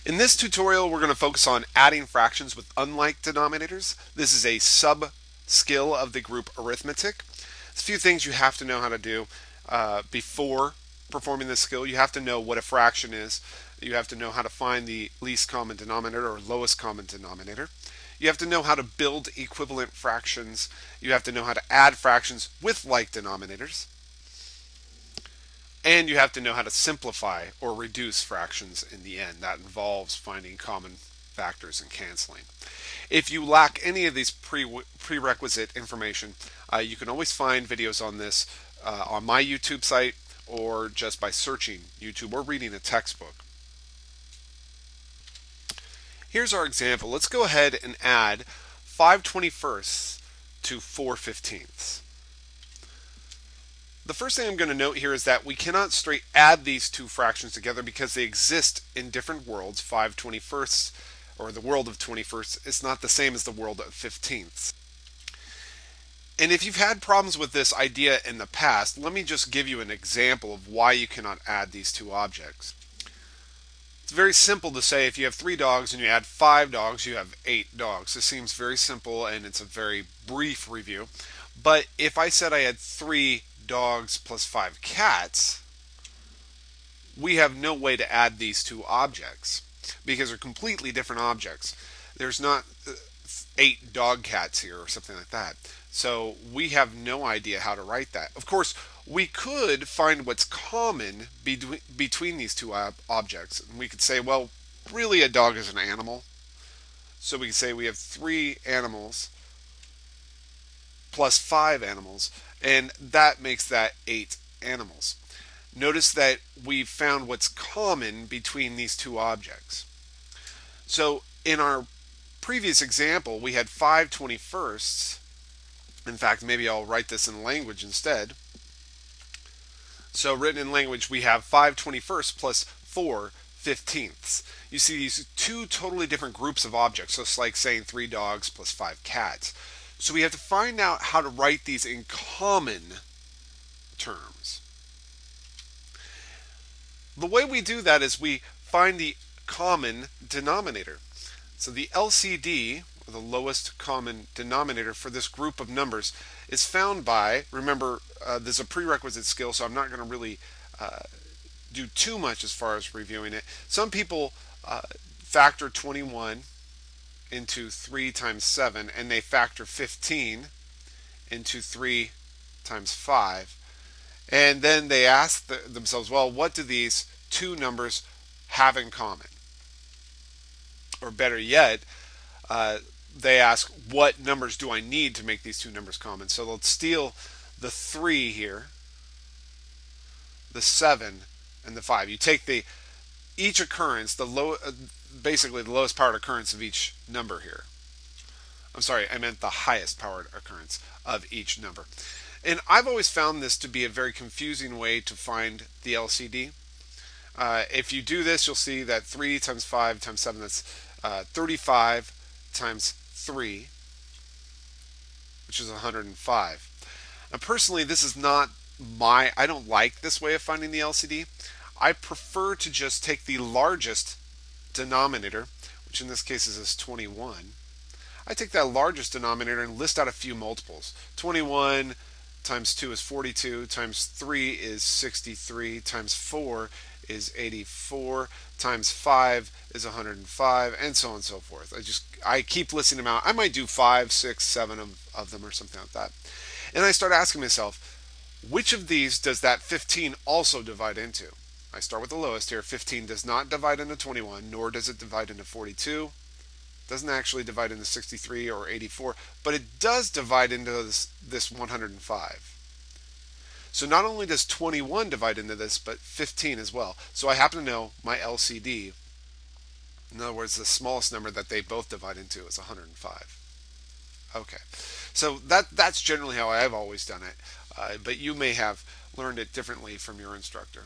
In this tutorial, we're going to focus on adding fractions with unlike denominators. This is a sub-skill of the group Arithmetic. There's a few things you have to know how to do before performing this skill. You have to know what a fraction is. You have to know how to find the least common denominator or lowest common denominator. You have to know how to build equivalent fractions. You have to know how to add fractions with like denominators. And you have to know how to simplify or reduce fractions in the end. That involves finding common factors and canceling. If you lack any of these prerequisite information, you can always find videos on this on my YouTube site or just by searching YouTube or reading a textbook. Here's our example. Let's go ahead and add 5/21 to 4/15. The first thing I'm going to note here is that we cannot straight add these two fractions together because they exist in different worlds. 5/21 or the world of 21st is not the same as the world of 15ths. And if you've had problems with this idea in the past, let me just give you an example of why you cannot add these two objects. It's very simple to say if you have 3 dogs and you add 5 dogs, you have 8 dogs. This seems very simple and it's a very brief review. But if I said I had 3 dogs plus 5 cats, we have no way to add these two objects because they're completely different objects. There's not 8 dog cats here or something like that. So we have no idea how to write that. Of course, we could find what's common between these two objects. And we could say, well, really a dog is an animal. So we could say we have 3 animals plus 5 animals, and that makes that 8 animals. Notice that we've found what's common between these two objects. So in our previous example, we had 5/21. In fact, maybe I'll write this in language instead. So written in language, we have 5/21 plus 4/15. You see these two totally different groups of objects. So it's like saying 3 dogs plus 5 cats. So we have to find out how to write these in common terms. The way we do that is we find the common denominator. So the LCD, or the lowest common denominator for this group of numbers, is found by, remember, there's a prerequisite skill, so I'm not going to really do too much as far as reviewing it. Some people factor 21 into 3 times 7, and they factor 15 into 3 times 5. And then they ask themselves, well, what do these two numbers have in common? Or better yet, they ask, what numbers do I need to make these two numbers common? So they'll steal the 3 here, the 7, and the 5. You take each occurrence, basically the lowest powered occurrence of each number here. I'm sorry, I meant the highest powered occurrence of each number. And I've always found this to be a very confusing way to find the LCD. If you do this, you'll see that 3 times 5 times 7, that's 35 times 3, which is 105. Now personally, this is not I don't like this way of finding the LCD. I prefer to just take the largest denominator, which in this case is 21. I take that largest denominator and list out a few multiples. 21 times 2 is 42, times 3 is 63, times 4 is 84, times 5 is 105, and so on and so forth. I keep listing them out. I might do 5, 6, 7 of them or something like that. And I start asking myself, which of these does that 15 also divide into? I start with the lowest here. 15 does not divide into 21, nor does it divide into 42. Doesn't actually divide into 63 or 84, but it does divide into this 105. So not only does 21 divide into this, but 15 as well. So I happen to know my LCD. In other words, the smallest number that they both divide into is 105. Okay, so that's generally how I've always done it, but you may have learned it differently from your instructor.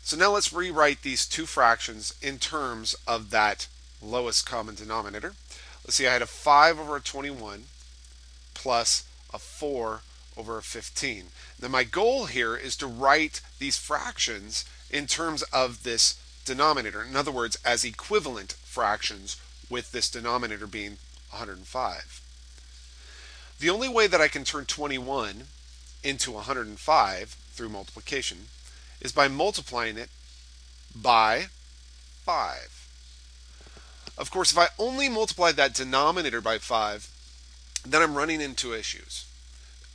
So now let's rewrite these two fractions in terms of that lowest common denominator. Let's see, I had a 5 over a 21 plus a 4 over a 15. Now my goal here is to write these fractions in terms of this denominator. In other words, as equivalent fractions, with this denominator being 105. The only way that I can turn 21 into 105 through multiplication is by multiplying it by 5. Of course, if I only multiply that denominator by 5, then I'm running into issues.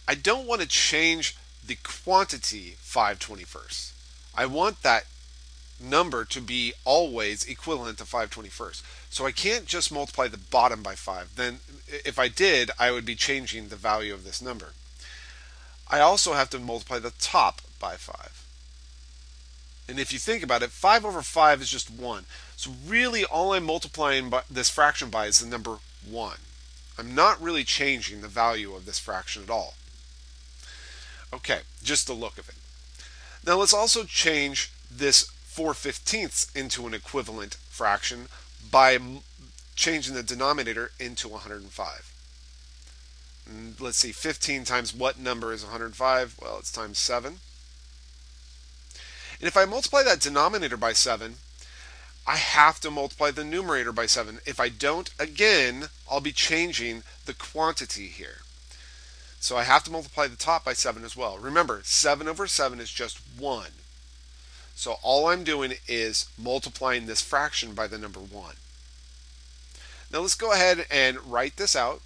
I don't want to change the quantity 5/21. I want that number to be always equivalent to 5/21. So I can't just multiply the bottom by 5. Then if I did, I would be changing the value of this number. I also have to multiply the top by 5. And if you think about it, 5 over 5 is just 1. So really all I'm multiplying this fraction by is the number 1. I'm not really changing the value of this fraction at all. Okay, just the look of it. Now let's also change this 4/15 into an equivalent fraction by changing the denominator into 105. And let's see, 15 times what number is 105? Well, it's times 7. And if I multiply that denominator by 7, I have to multiply the numerator by 7. If I don't, again, I'll be changing the quantity here. So I have to multiply the top by 7 as well. Remember, 7 over 7 is just 1. So all I'm doing is multiplying this fraction by the number 1. Now let's go ahead and write this out.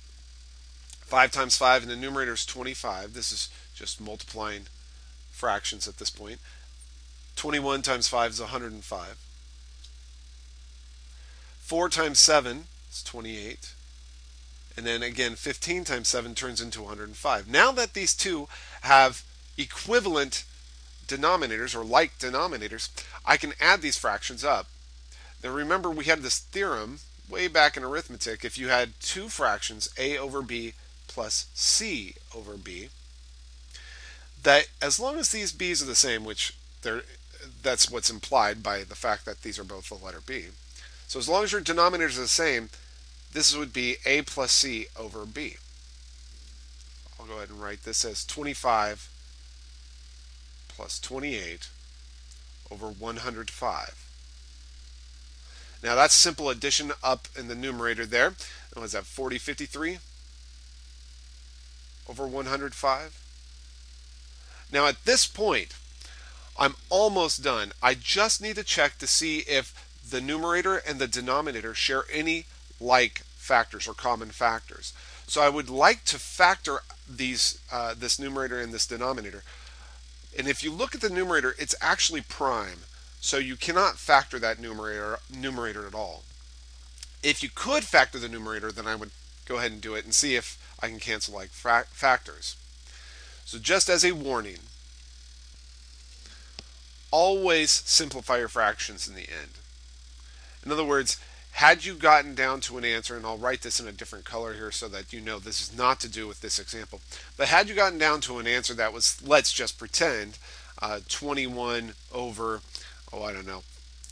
5 times 5 in the numerator is 25. This is just multiplying fractions at this point. 21 times 5 is 105. 4 times 7 is 28. And then again, 15 times 7 turns into 105. Now that these two have equivalent denominators, or like denominators, I can add these fractions up. Now remember, we had this theorem way back in arithmetic. If you had two fractions, a over b plus c over b, that as long as these b's are the same, which that's what's implied by the fact that these are both the letter b. So as long as your denominators are the same, this would be a plus c over b. I'll go ahead and write this as 25 plus 28 over 105. Now that's simple addition up in the numerator there. And what's that, 4053 over 105? Now at this point, I'm almost done. I just need to check to see if the numerator and the denominator share any like factors or common factors. So I would like to factor these this numerator and this denominator. And if you look at the numerator, it's actually prime. So you cannot factor that numerator at all. If you could factor the numerator, then I would go ahead and do it and see if I can cancel like factors. So just as a warning, always simplify your fractions in the end. In other words, had you gotten down to an answer, and I'll write this in a different color here so that you know this is not to do with this example, but had you gotten down to an answer that was, let's just pretend, 21 over, I don't know,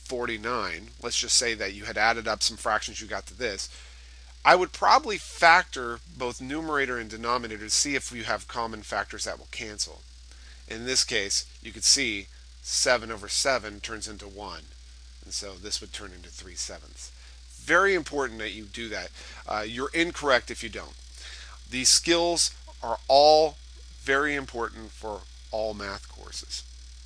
49, let's just say that you had added up some fractions, you got to this, I would probably factor both numerator and denominator to see if you have common factors that will cancel. In this case, you could see 7 over 7 turns into 1. And so this would turn into 3/7. Very important that you do that. You're incorrect if you don't. These skills are all very important for all math courses.